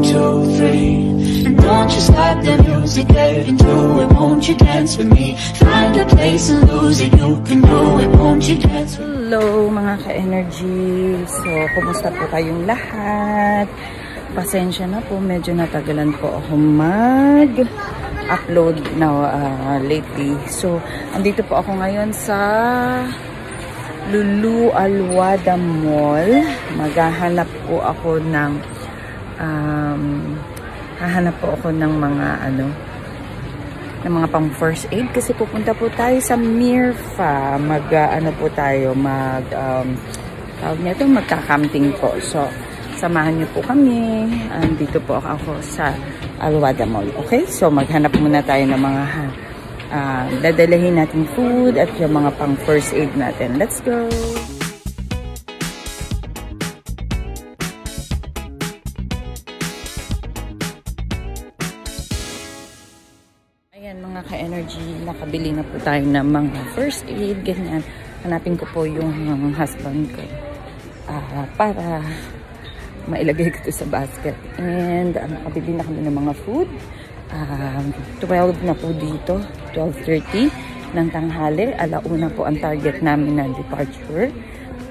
two, three. And don't you stop the music, get into it. Won't you dance with me? Find a place and lose it. You can do it. Won't you dance with me? Hello mga ka-energy. So, kumusta po kayong lahat? Pasensya na po, medyo natagalan po ako mag-upload na lately. So, andito po ako ngayon sa Lulu Alwada Mall. Maghahanap po ako ng ng mga pang first aid kasi pupunta po tayo sa Mirfa. Magka-camping po. So, samahan niyo po kami. Dito po ako sa Alwada Mall. Okay? So, maghanap muna tayo ng mga dadalahin natin food at yung mga pang first aid natin. Let's go! Ayan mga ka-energy, nakabili na po tayo ng mga first aid, ganyan. Hanapin ko po yung husband ko para mailagay ko ito sa basket. And nakabili na kami ng mga food. 12 na po dito, 12:30 ng tanghali. Alauna po ang target namin na departure.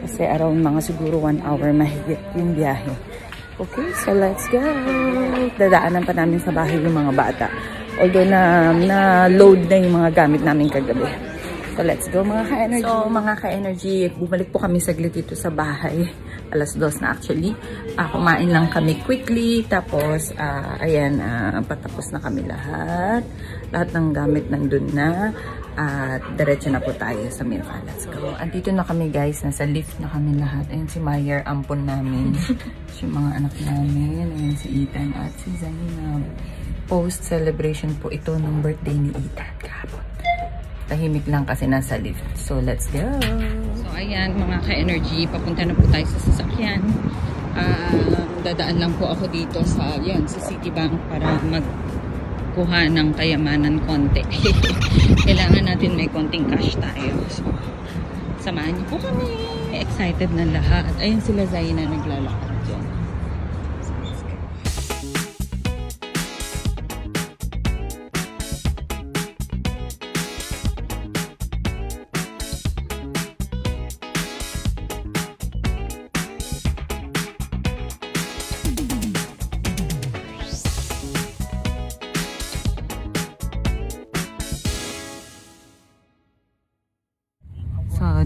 Kasi around mga siguro 1 hour mahigit yung biyahe. Okay, so let's go! Dadaanan pa namin sa bahay yung mga bata. Although na-load na yung mga gamit namin kagabi. So let's go mga ka-energy. So mga ka-energy, bumalik po kami saglit dito sa bahay. Alas 2 na actually. Kumain lang kami quickly. Tapos, ayan, patapos na kami lahat. Lahat ng gamit nandun na. At diretso na po tayo sa Mirfa. Let's go. Andito na kami guys. Nasa lift na kami lahat. Ayan si Mayer, ampon namin. Yung mga anak namin. Ayan si Ethan at si Zainab. Post-celebration po ito ng birthday ni Ethan kahapon. Tahimik lang kasi nasa lift. So, let's go! So, ayan mga ka-energy. Papunta na po tayo sa sasakyan. Dadaan lang po ako dito sa Citibank para magkuha ng kayamanan konti. Kailangan natin may konting cash tayo. So, samahan niyo po kami. Excited na lahat. Ayan sila Zaina naglalakad dyan.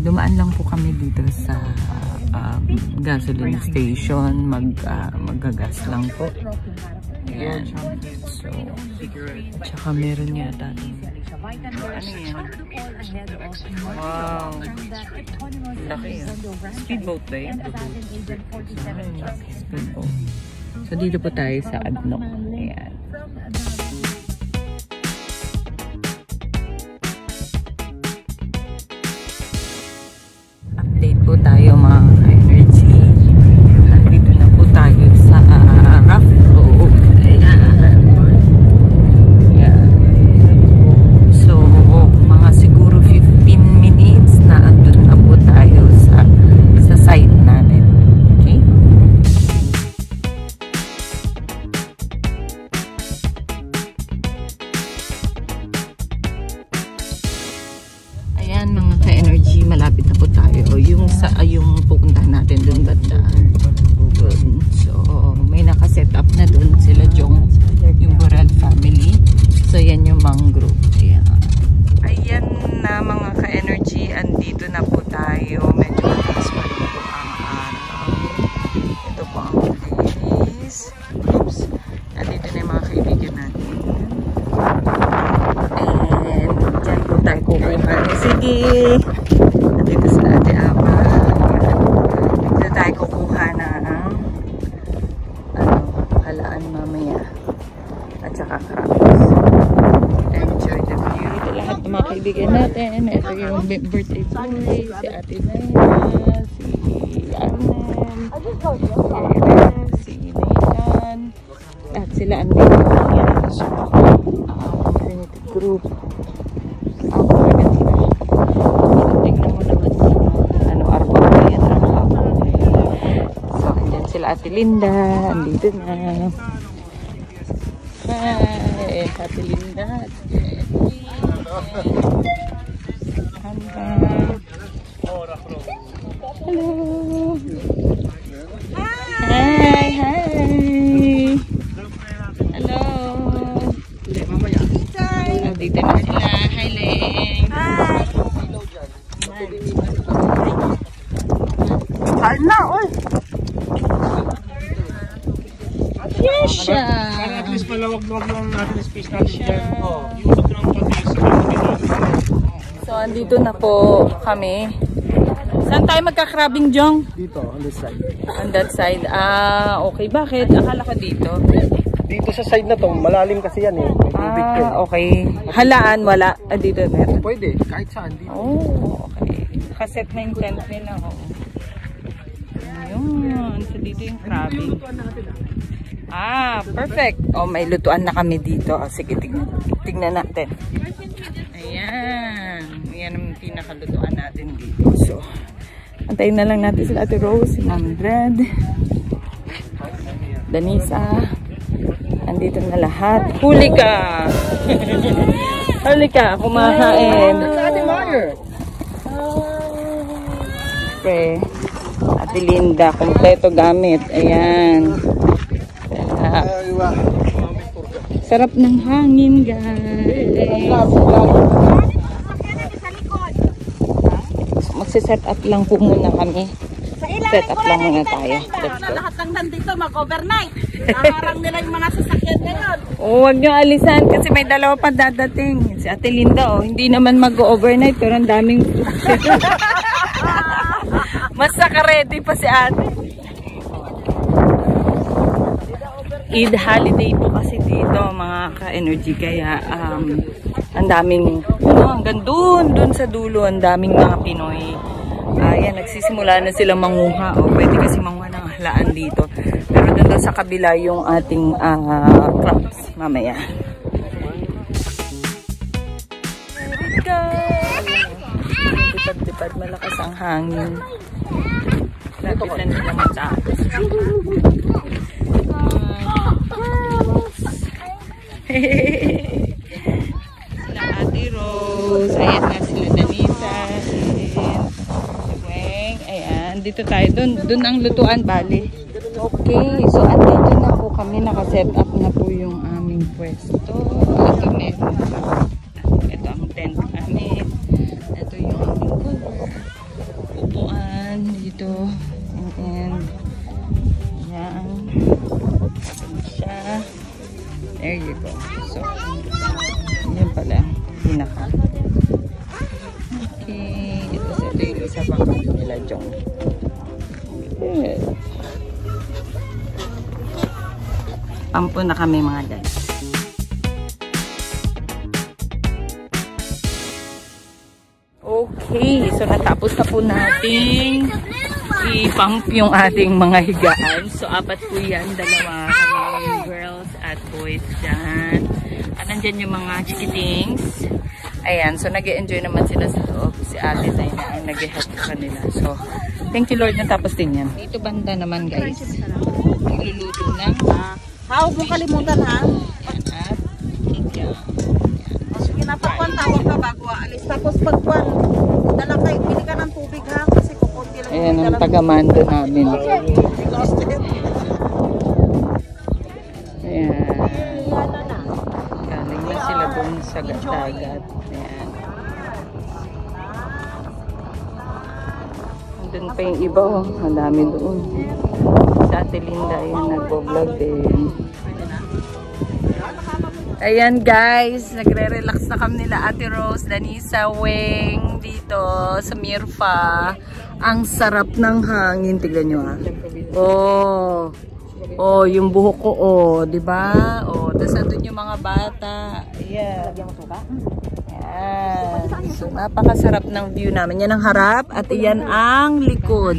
Dumaan lang po kami dito sa gasoline station. Maggagas lang po. Ayan. So, tsaka meron yata. Ano yan? Wow. Laki yan. Speedboat ba yun? Speedboat. So, dito po tayo sa Adno. Ayan. Po tayo mga energy. Nandito na po tayo sa Rough Road. Ayan. So, mga siguro 15 minutes na andun na po tayo sa site natin. Okay? Ayan mga ka-energy, malapit na po tayo. Yung pupuntahan natin dun banda. Dun. So, may nakaset up na dun sila Jong, yung Borel family. So, yan yung mangrove. Ayan na mga ka-energy, andito na po tayo. Medyo mataas pa rin po ang araw. Ito po ang place. Oops. Andito na yung mga kaibigan natin. And, dyan po tayo kukuha. Sige! Andito sa ate Ama. Dito tayo kukuha ng halaan mamaya. At saka crabs. Enjoy the view. Ito lahat ng mga kaibigan natin. Ito yung birthday boy. Si Ate Naina. Si Arnem. Si Nathan. At sila andito. Yan. So, Trinity Group. Tignan mo naman arbor na yan. So, andyan sila Ate Linda. Andito na. Hi! Ate Linda. Hello! Hi! Hi! Hello! Dito na sila. Hi, Leng! Hi! Kain na, oy! Yes, siya! Para at least malawag-lawag lang natin yung space natin dyan. Yung ng pati sa kapatid. So, andito na po kami. Saan tayo magka-crabbing, Jong? Dito, on this side. On that side. Ah, okay. Bakit? Akala ko dito. Dito sa side na to, malalim kasi yan eh. May tubig yan. Okay. Halaan, wala. Ah, dito meron. Pwede, kahit saan dito. Oh, okay. Nakaset na yung tent nila. Oh. Ayun. So, dito yung crabbing. Ah, perfect. Oh, may lutuan na kami dito. Oh, sige, tignan natin. Ayan. Ayan ang pinakalutuan natin dito. So, antayin na lang natin sila Ate Rose, si Ma'am Dred, Danisa. Andito na lahat. Huli ka! Huli ka, kumakain. Okay. Ate Linda, kompleto gamit. Ayan. Sarap ng hangin, guys. Magsiset up lang po muna kami. Set up lang muna tayo. Lahat ng nandito mag-overnight. Naharang nila yung mga sasakyan ngayon. Huwag nyo alisan kasi may dalawa pa dadating. Si Ate Linda, hindi naman mag-overnight pero ang daming mas naka-ready pa si Ate. Eid holiday po kasi dito mga ka-energy kaya ang daming hanggang dun sa dulo ang daming mga Pinoy. Ayan, nagsisimula na silang manguha. Pwede kasi manguha ng halaan dito. Pero doon sa kabila yung ating crops mamaya. Lipad-lipad, malakas ang hangin. Lapit na nila matapos. Sila Ate Rose. Ayan na sila Danisa. Ayan, dito tayo. Doon ang lutuan, bali. Okay, so andito na po kami. Nakaset up na po yung aming pwesto. Ito meron pa. Ito ang tent namin. Ito yung aming cover. Upuan dito. And yan. Siya. There you go. So, yan pala. Pinaka. Okay. Ito yung isa pang nila Jong. Good. Pampo na kami mga guys. Okay. So, natapos na po natin i-pump yung ating mga higaan. So, apat po yan. Dalawa kami girls at boys dyan. At nandyan yung mga chikitings. Ayan. So, nag-e-enjoy naman sila sa loob. Si ate tayo na ang nag-e-help sa kanila. So, thank you Lord. Natapos din yan. Dito banda naman guys. Nagluluto ng Huwag mong kalimutan ha. at kikya. Sige na pagkuhan, tawag ka bago aalis. Tapos pagkuhan, dala kayo, pili ka ng tubig ha. Kasi kukunti lang. Ayan ang taga-mando namin. Ayan. Galing na sila dun sa dagat. Ayan. Andun pa yung iba oh. Ang dami doon. Sa Ate Linda yun, nagbo-vlog din. Ayan guys, nagre-relax na kami nila Ate Rose, Danisa, Weng dito sa Mirfa. Ang sarap ng hangin, tignan nyo ah. Oh. Oh, yung buhok ko oh, 'di ba? Oh, tapos andun yung mga bata. Ayan. Ayan. So, napakasarap ng view namin. Yan ang harap at yan ang likod.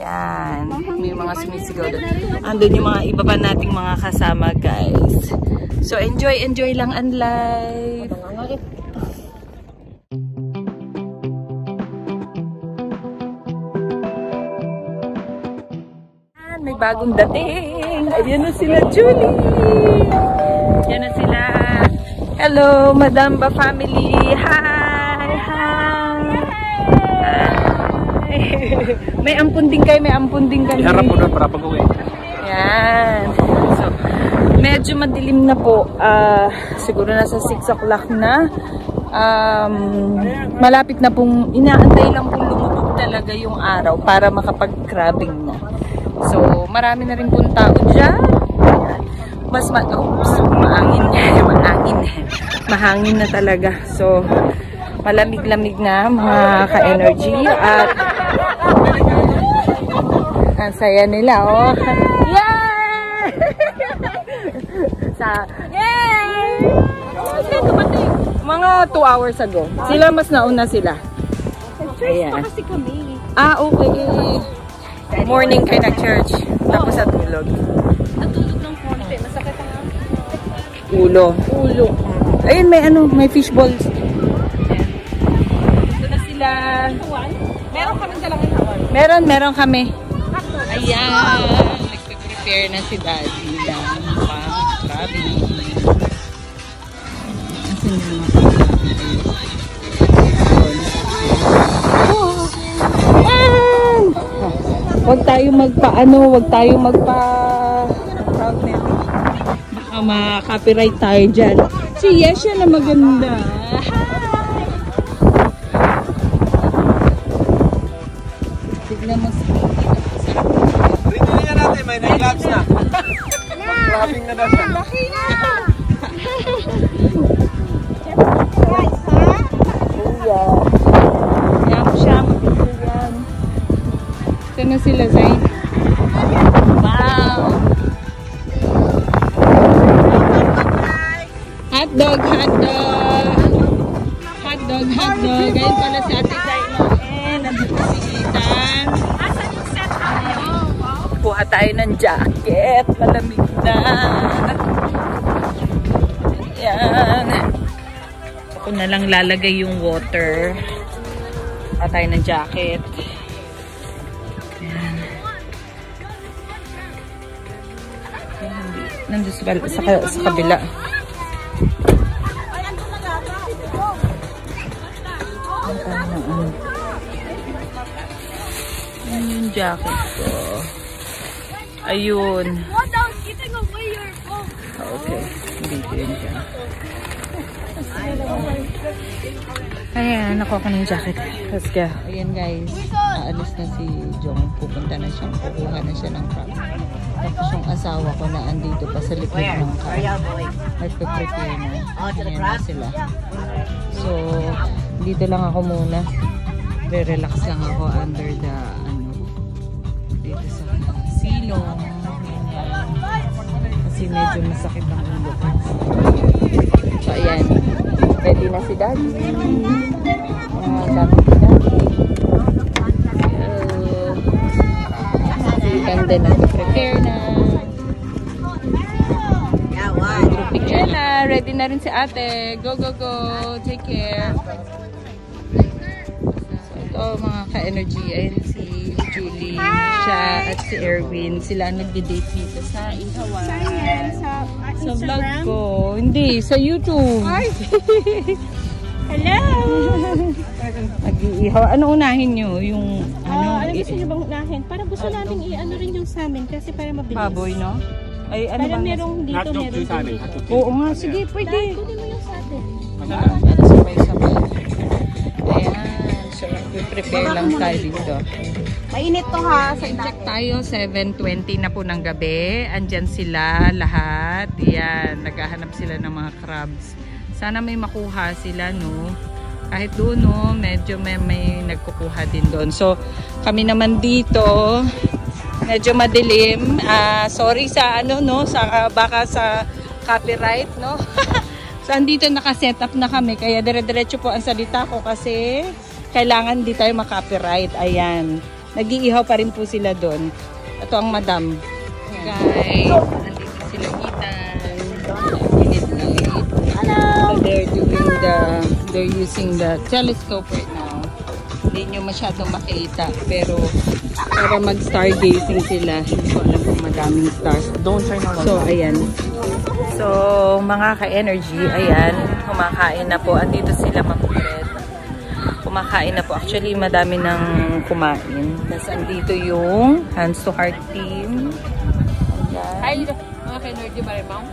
Yan. May mga sumisigaw doon. Andun yung mga iba pa nating mga kasama, guys. So, enjoy lang ang life. May bagong dating. Ayan na sila, Julie. Yan na sila. Hello, Madam Ba family. Hi! May ampun din kayo, may ampun din kami. Iharap mo doon para pag-uwi. Yan. So, medyo madilim na po. Siguro nasa 6 o'clock na. Malapit na pong, inaantay lang pong lumubog talaga yung araw para makapag-crabbing na. So, marami na rin pong tao dyan. Mas mahangin na talaga. So, malamig-lamig na mga ka-energy at ang saya nila, oh. Yay! Yay! Mga 2 hours ago. Sila mas nauna sila. Ayan. Kasi kami. Okay. Morning kayo nag-church. Tapos sa tulog. Natulog ng konti. Masakit ang Ulo. Ayun, may fish balls. Ito na sila. Meron kami dalang hawan. Meron kami. Ayan. Nagpe-prepare na si Daddy ng pang-crabbing. Asan yung mga Huwag tayong magpa-proud nito. Baka ma-copyright tayo dyan. Si Yesha na maganda. Tignan mo si Rinili na natin, may nag-gloves na. Grabbing na daw siya. Laki na! Yan siya, mapipil yan. Ito na sila, Zay. Wow! Hotdog! Ayun pala si Ate Zay. Nandito si Ethan. Kuha tayo ng jacket. Malamig na. Yan. Ako na lang lalagay yung water. Kuha tayo ng jacket. Yan. Nandun sa kabila. Yung jacket ko. Ayun. Okay. Dito yun siya. Ayan, nakuha ko ng jacket. Let's go. Ayan guys. Aalis na si Jong. Pupunta na siya. Kukuha na siya ng crab. Tapos yung asawa ko na andito pa sa likod ng car. Nagpe-prepare na. Ayan na sila. So, dito lang ako muna. Re-relax lang ako under the dito sa silong. Kasi medyo masakit ang ulo ko. So, ayan. Ready na si Daddy. Dami si Daddy. Si Ethan din nag-prepare na. Group picture na. Ready na rin si ate. Go, go, go. Take care. So, ito mga ka-energy. Ayan si Julie, siya at si Erwin. Sila nagde-date dito sa Ihawan. Sa vlog ko. Hindi, sa YouTube. Hello! Nag-iihaw. Ano unahin nyo? Yung Ano gusto nyo bang unahin? Para gusto namin i-ano rin yung sa amin kasi para mabilis. baboy, no? Ay, ano Para ba? merong dito, meron dito. Oo nga, sige, pwede. Kunin mo yung sa atin. Sabay-sabay. Ayan. So, prepare lang tayo dito. Mainit to ha. Sa Check tayo, 7:20 na po ng gabi. Andyan sila lahat. Yan, naghahanap sila ng mga crabs. Sana may makuha sila, no? Kahit doon, no, medyo may nagkukuha din doon. So, kami naman dito, medyo madilim. Sorry sa no, baka sa copyright, no? So, andito naka-set up na kami. Kaya dire-diretso po ang salita ko kasi kailangan di tayo makopyright. Ayan. Nag-iihaw pa rin po sila doon. Ito ang madam. Guys, nandito sila Ethan. So they're using the telescope right now. Hindi nyo masyadong makita. Pero para mag-stargazing sila. Hindi ko alam kung daming stars. Don't try na So, ayan. So, mga ka-energy, ayan, kumakain na po. Andito sila, Ma'am Fred. Kumakain na po. Actually, madami nang kumain. Tapos, andito yung Hands to Heart team. Ayan. Hi, mga ka-energy ba rin, Ma'am?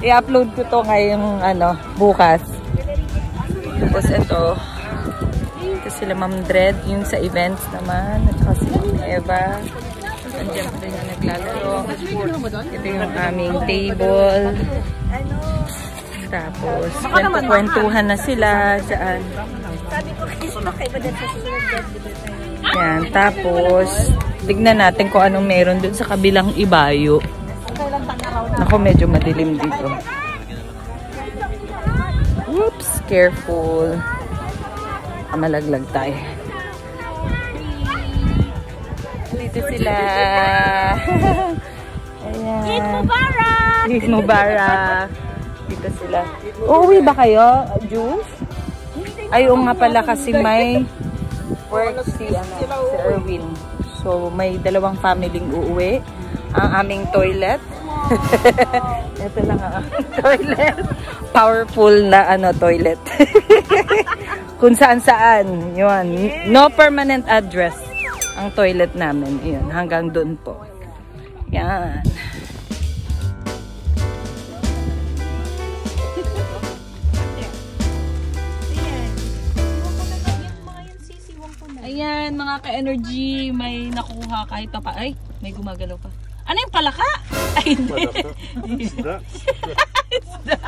I-upload ko to ngayong, bukas. Tapos, ito sila Ma'am Dred, yung sa events naman. At saka si Eva. Andiyan pa rin na naglalaro. Ito yung aming table. Tapos, kwentuhan na sila dyan. Yan. Tapos, tignan natin kung anong meron dun sa kabilang ibayo. Ako, medyo madilim dito. Oops, careful. Malaglag tayo. Dito sila. Ayan. Eid Mubarak! Eid Mubarak. Dito sila. Uuwi ba kayo, Jules? Ay, nga pala kasi may work si Erwin. So, may dalawang familing uuwi. Ang aming toilet. Ito lang ang toilet. Powerful na toilet. Kung saan-saan. Yun. No permanent address ang toilet namin. Yun. Hanggang doon po. Yan. Ayan, mga ka-energy. May nakuha kahit pa. Ay, may gumagalaw pa. Ano yung palaka? Ay, hindi. Isda. Isda.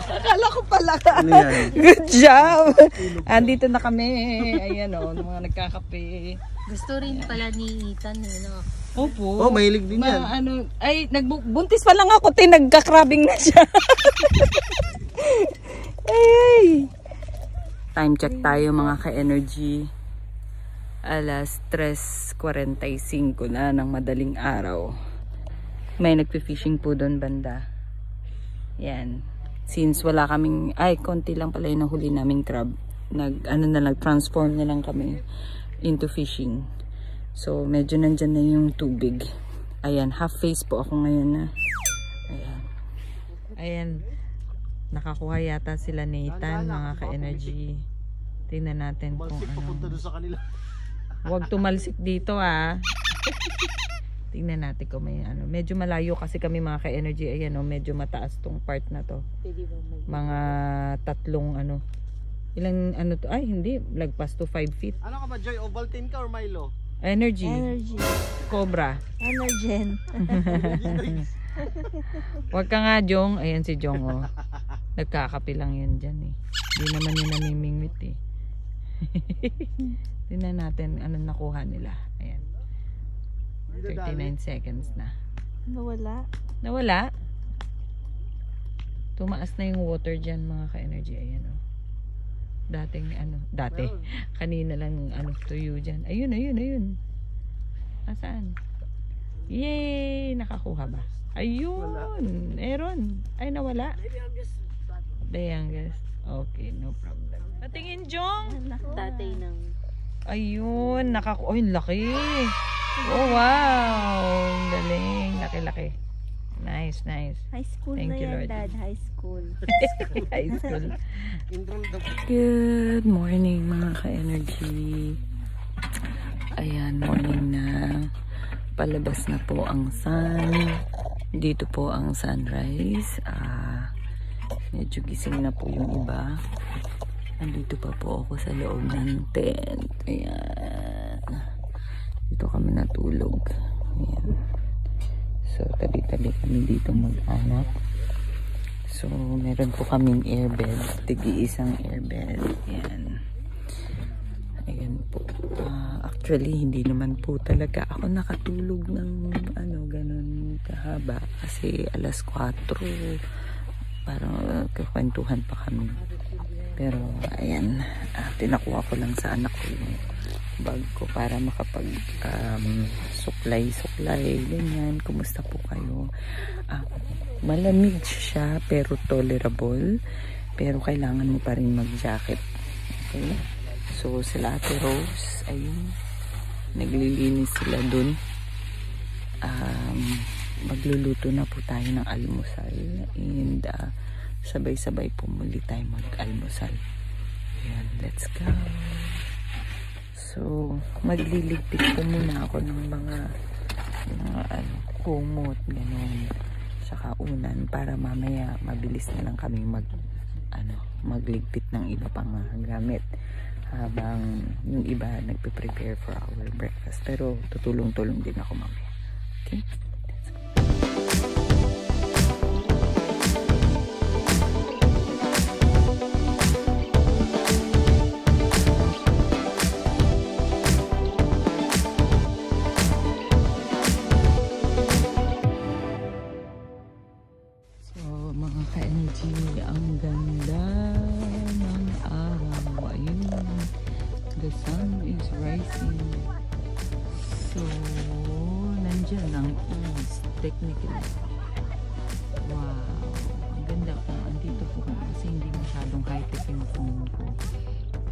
Akala ko palaka. Good job. Andito na kami. Ayan mga nagkakape. Gusto rin pala ni Ethan, no? Opo. Oh, mahilig din yan. Nagbuntis pa lang ako, nagkakrabing na siya. Ay. Time check tayo mga ka-energy. Alas 3:45 na ng madaling araw. May nagpi-fishing po doon banda. Yan. Since wala kaming, konti lang pala yung nahuli naming crab. Nag-transform na lang kami into fishing. So, medyo nandyan na yung tubig. Ayan, half face po ako ngayon na. Ayan. Ayan. Nakakuha yata sila Nathan, mga ka-energy. Tingnan natin kung ano. Huwag tumalsik dito Tingnan natin kung may Medyo malayo kasi kami mga ka-energy. Ayan medyo mataas tong part na to. Mga tatlong Ilang to? Ay, hindi. Lagpas to 5 feet. Ano ka ba, Joy? Ovaltine ka or Milo? Energy. Cobra. Energen. Huwag ka nga, Jong. Ayan si Jong, Nagkakapi lang yan dyan, Hindi naman yun namimingwit, Tingnan natin anong nakuha nila. Ayan. 39 seconds na. Nawala? Tumaas na yung water dyan, mga ka-energy. Ayan, Dati. Kanina lang, tuyo dyan. Ayun. Asaan? Yay! Nakakuha ba? Ayun! Meron. Ay, nawala. The youngest. Okay, no problem. Patingin, Jong! Tatay ng... Ayun, Ay, laki! Oh, wow! Galing. Laki-laki. Nice. High school Thank na you, yan, Lord. Dad. High school. High school. Good morning, mga ka-energy. Ayan, morning na. Palabas na po ang sun. Dito po ang sunrise. Medyo gising na po yung iba. Nandito pa po ako sa loob ng tent. Ayan. Dito kami natulog. Ayan. So, tabi-tabi kami dito mag-anak. So, meron po kaming airbed. Tigi-isang airbed. Ayan. Ayan po. Actually, hindi naman po talaga ako nakatulog ng ganun kahaba. Kasi alas 4. Parang kakwentuhan pa kami. Pero, ayan. Tinakuha ko lang sa anak ko yung bag ko para makapag suklay, ganyan. Kumusta po kayo? Malamig siya pero tolerable, pero kailangan mo pa rin mag jacket. Okay, so sila Ate Rose, ayun, naglilinis sila dun. Magluluto na po tayo ng almusal and sabay-sabay po muli tayo mag-almusal. Ayan, let's go. So, magliligpit po muna ako ng mga kumot, gano'n, saka unan, para mamaya mabilis na lang kami magligpit ng iba pang gamit habang yung iba nagpe-prepare for our breakfast. Pero tutulong-tulong din ako mamaya. Okay? Ang ganda ng araw. Ayun. The sun is rising. So, nandyan ang east, technically. Wow. Ang ganda kung andito po kasi hindi masyadong high-tech yung phone ko.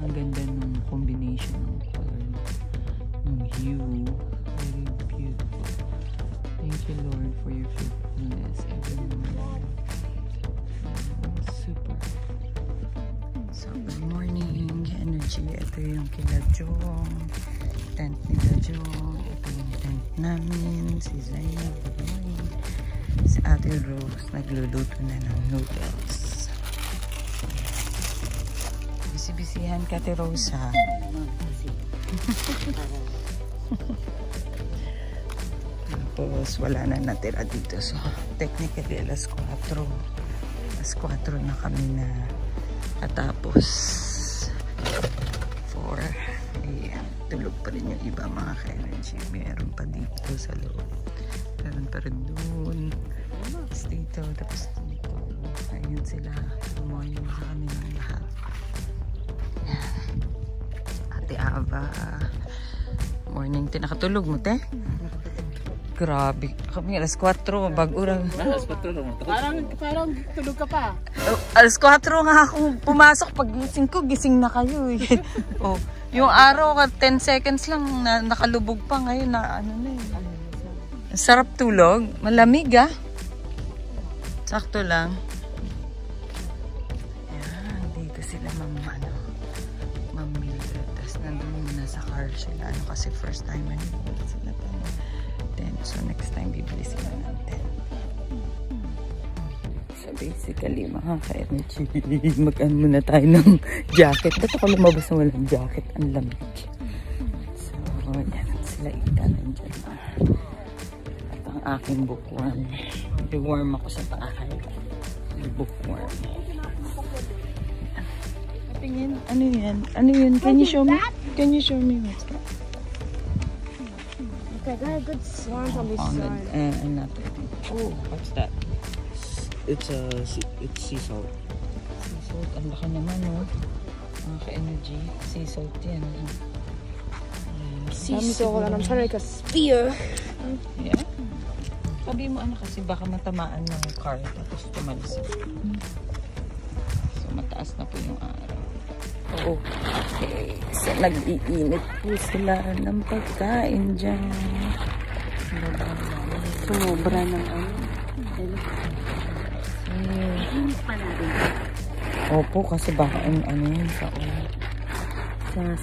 Ang ganda ng combination ng color, ng hue. Very beautiful. Thank you, Lord, for your faithfulness every morning. Super. So, good morning, energy. Ito yung kila Jong, tent nila Jong. Ito yung tent namin. Si Zaya, good morning. Si Ate Rose, nagluluto na ng noodles. Bisi-bisihan ka, Ate Rose, ha? Tapos, wala na natira dito. So, technically, alas 4 na kami na katapos 4 AM. Tulog pa rin yung iba, mga ka-energy. Meron pa dito sa loob. Meron pa rin doon. Tapos dito, tapos dito. Ayun sila. Good morning sa kanilang lahat. Ate Ava. Morning. Tinakatulog mo, te? Grabe. Kami alas 4, bag-urang. Alas 4 naman. Parang tulog ka pa. Alas 4 nga ako pumasok. Pag gising ko, gising na kayo. Oh, yung araw, 10 seconds lang nakalubog pa ngayon na ano na eh. Sarap tulog. Malamig ah. Sakto lang. Ayan, dito sila Ma'am Mildred. Tapos nandun muna sa car sila. Kasi first time sila pa. So next time bibili sila ng tent. So basically mga ka-energy, mag-ano muna tayo ng jacket. Ba't ako lumabas na walang jacket? Ang lamig. So yan sila ika nandiyan na. At ang aking bookworm. I-warm ako sa taakay. Bookworm. Tingin, ano yan? Ano yun? Can you show me? Can you show me what's that? Okay, there are good sounds on this side. Another. Oh, what's that? It's sea salt. Sea salt. Ang laki naman, no? Mga ka-energy. Sea salt yan. Sea salt, and I'm trying to make a spear. Yeah? Sabi mo, ano kasi baka matamaan ng car tapos tumalis. So, mataas na po yung araw. Okay. So, nag-iinit po sila ng pagkain dyan. Sobra ng ano. Init pa natin. Opo, kasi baka ano yun sa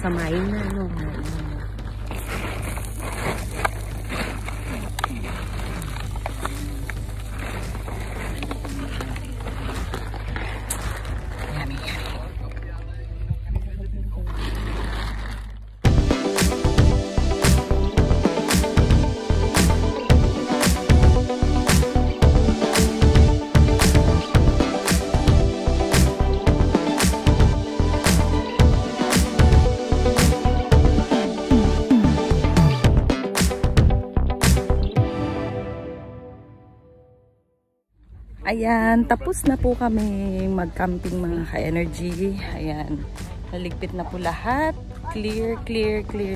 Samayin na, no? Ayan, tapos na po kami mag-camping mga ka-energy. Ayan, naligpit na po lahat. Clear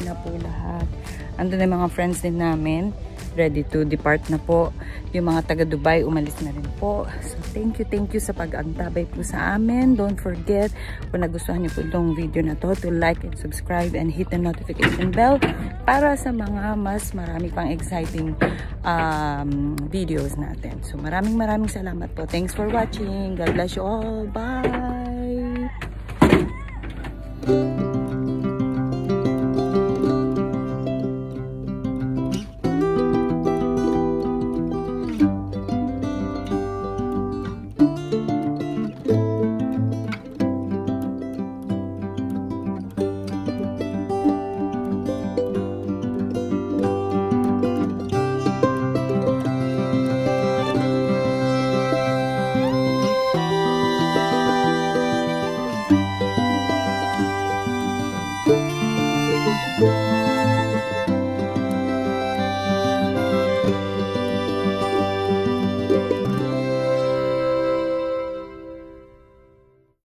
na po lahat. Andun na mga friends din namin. ready to depart na po. Yung mga taga Dubai, umalis na rin po. So, thank you sa pag-antabay po sa amin. Don't forget, kung nagustuhan niyo po itong video na to, to like and subscribe and hit the notification bell para sa mga mas marami pang exciting videos natin. So, maraming salamat po. Thanks for watching. God bless you all. Bye!